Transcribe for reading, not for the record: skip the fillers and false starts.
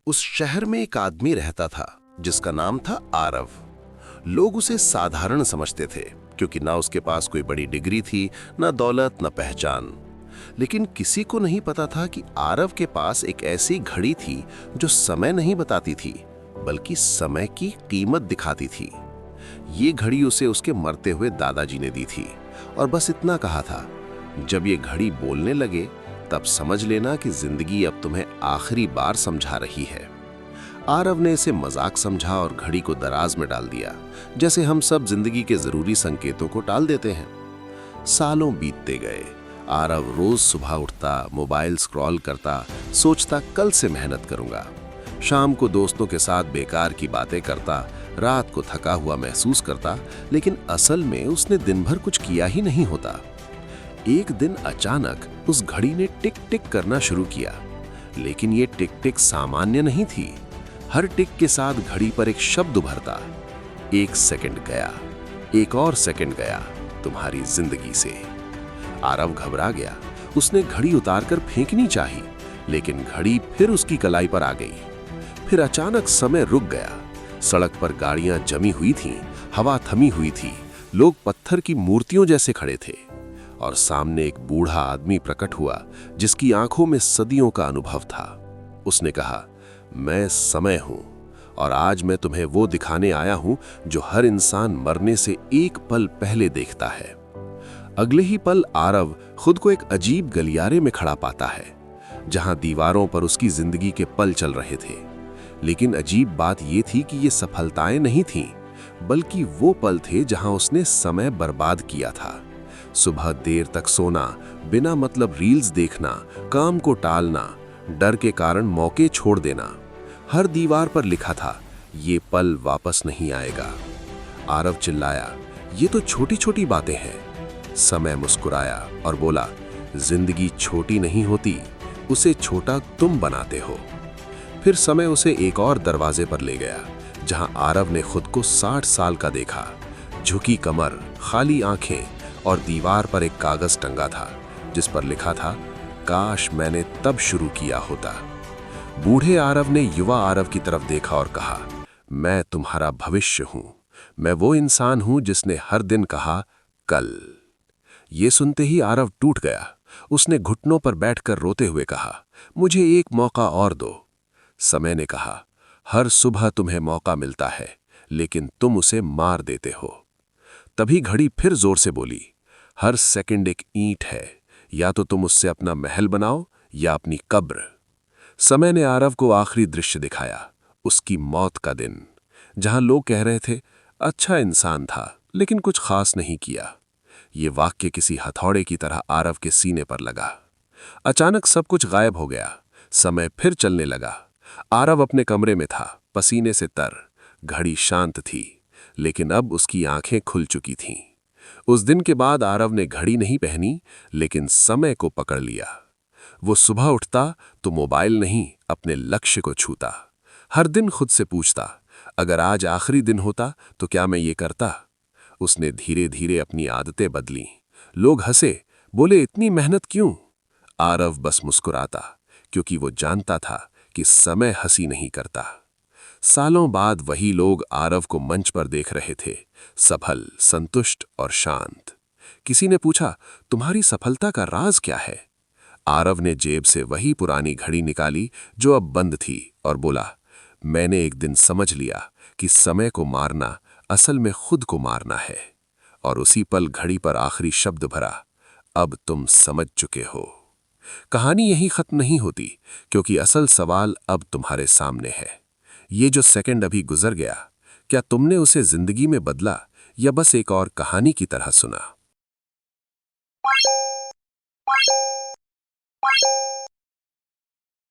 उस शहर में एक आदमी रहता था जिसका नाम था आरव। लोग उसे साधारण समझते थे क्योंकि ना उसके पास कोई बड़ी डिग्री थी, ना दौलत, ना पहचान। लेकिन किसी को नहीं पता था कि आरव के पास एक ऐसी घड़ी थी जो समय नहीं बताती थी, बल्कि समय की कीमत दिखाती थी। ये घड़ी उसे उसके मरते हुए दादाजी ने दी थी और बस इतना कहा था, जब ये घड़ी बोलने लगे तब समझ लेना कि जिंदगी अब तुम्हें आखिरी बार समझा रही है। आरव ने इसे मजाक समझा और घड़ी को दराज में डाल दिया, जैसे हम सब जिंदगी के जरूरी संकेतों को टाल देते हैं। सालों बीतते गए। आरव रोज सुबह उठता, मोबाइल स्क्रॉल करता, सोचता कल से मेहनत करूंगा। शाम को दोस्तों के साथ बेकार की बातें करता, रात को थका हुआ महसूस करता, लेकिन असल में उसने दिन भर कुछ किया ही नहीं होता। एक दिन अचानक उस घड़ी ने टिक टिक करना शुरू किया, लेकिन ये टिक टिक सामान्य नहीं थी। हर टिक के साथ घड़ी पर एक शब्द उभरता, 1 सेकंड गया, एक और सेकंड गया तुम्हारी जिंदगी से। आरव घबरा गया। उसने घड़ी उतारकर फेंकनी चाही, लेकिन घड़ी फिर उसकी कलाई पर आ गई। फिर अचानक समय रुक गया। सड़क पर गाड़ियां जमी हुई थीं, हवा थमी हुई थी, लोग पत्थर की मूर्तियों जैसे खड़े थे और सामने एक बूढ़ा आदमी प्रकट हुआ जिसकी आंखों में सदियों का अनुभव था। उसने कहा, मैं समय हूं और आज मैं तुम्हें वो दिखाने आया हूं जो हर इंसान मरने से एक पल पहले देखता है। अगले ही पल आरव खुद को एक अजीब गलियारे में खड़ा पाता है, जहां दीवारों पर उसकी जिंदगी के पल चल रहे थे। लेकिन अजीब बात यह थी कि ये सफलताएं नहीं थीं, बल्कि वो पल थे जहां उसने समय बर्बाद किया था। सुबह देर तक सोना, बिना मतलब रील्स देखना, काम को टालना, डर के कारण मौके छोड़ देना। हर दीवार पर लिखा था, ये पल वापस नहीं आएगा। आरव चिल्लाया, ये तो छोटी छोटी बातें हैं। समय मुस्कुराया और बोला, जिंदगी छोटी नहीं होती, उसे छोटा तुम बनाते हो। फिर समय उसे एक और दरवाजे पर ले गया, जहां आरव ने खुद को 60 साल का देखा। झुकी कमर, खाली आंखें और दीवार पर एक कागज टंगा था जिस पर लिखा था, काश मैंने तब शुरू किया होता। बूढ़े आरव ने युवा आरव की तरफ देखा और कहा, मैं तुम्हारा भविष्य हूं। मैं वो इंसान हूं जिसने हर दिन कहा, कल। ये सुनते ही आरव टूट गया। उसने घुटनों पर बैठकर रोते हुए कहा, मुझे एक मौका और दो। समय ने कहा, हर सुबह तुम्हें मौका मिलता है, लेकिन तुम उसे मार देते हो। तभी घड़ी फिर जोर से बोली, हर सेकंड एक ईंट है, या तो तुम उससे अपना महल बनाओ या अपनी कब्र। समय ने आरव को आखिरी दृश्य दिखाया, उसकी मौत का दिन, जहां लोग कह रहे थे, अच्छा इंसान था लेकिन कुछ खास नहीं किया। ये वाक्य किसी हथौड़े की तरह आरव के सीने पर लगा। अचानक सब कुछ गायब हो गया। समय फिर चलने लगा। आरव अपने कमरे में था, पसीने से तर। घड़ी शांत थी, लेकिन अब उसकी आंखें खुल चुकी थीं। उस दिन के बाद आरव ने घड़ी नहीं पहनी, लेकिन समय को पकड़ लिया। वो सुबह उठता तो मोबाइल नहीं, अपने लक्ष्य को छूता। हर दिन खुद से पूछता, अगर आज आखिरी दिन होता तो क्या मैं ये करता। उसने धीरे धीरे अपनी आदतें बदली। लोग हंसे, बोले, इतनी मेहनत क्यों? आरव बस मुस्कुराता, क्योंकि वो जानता था कि समय हंसी नहीं करता। सालों बाद वही लोग आरव को मंच पर देख रहे थे, सफल, संतुष्ट और शांत। किसी ने पूछा, तुम्हारी सफलता का राज क्या है? आरव ने जेब से वही पुरानी घड़ी निकाली जो अब बंद थी और बोला, मैंने एक दिन समझ लिया कि समय को मारना असल में खुद को मारना है। और उसी पल घड़ी पर आखिरी शब्द भरा, अब तुम समझ चुके हो। कहानी यहीं खत्म नहीं होती, क्योंकि असल सवाल अब तुम्हारे सामने है। ये जो सेकंड अभी गुजर गया, क्या तुमने उसे जिंदगी में बदला या बस एक और कहानी की तरह सुना?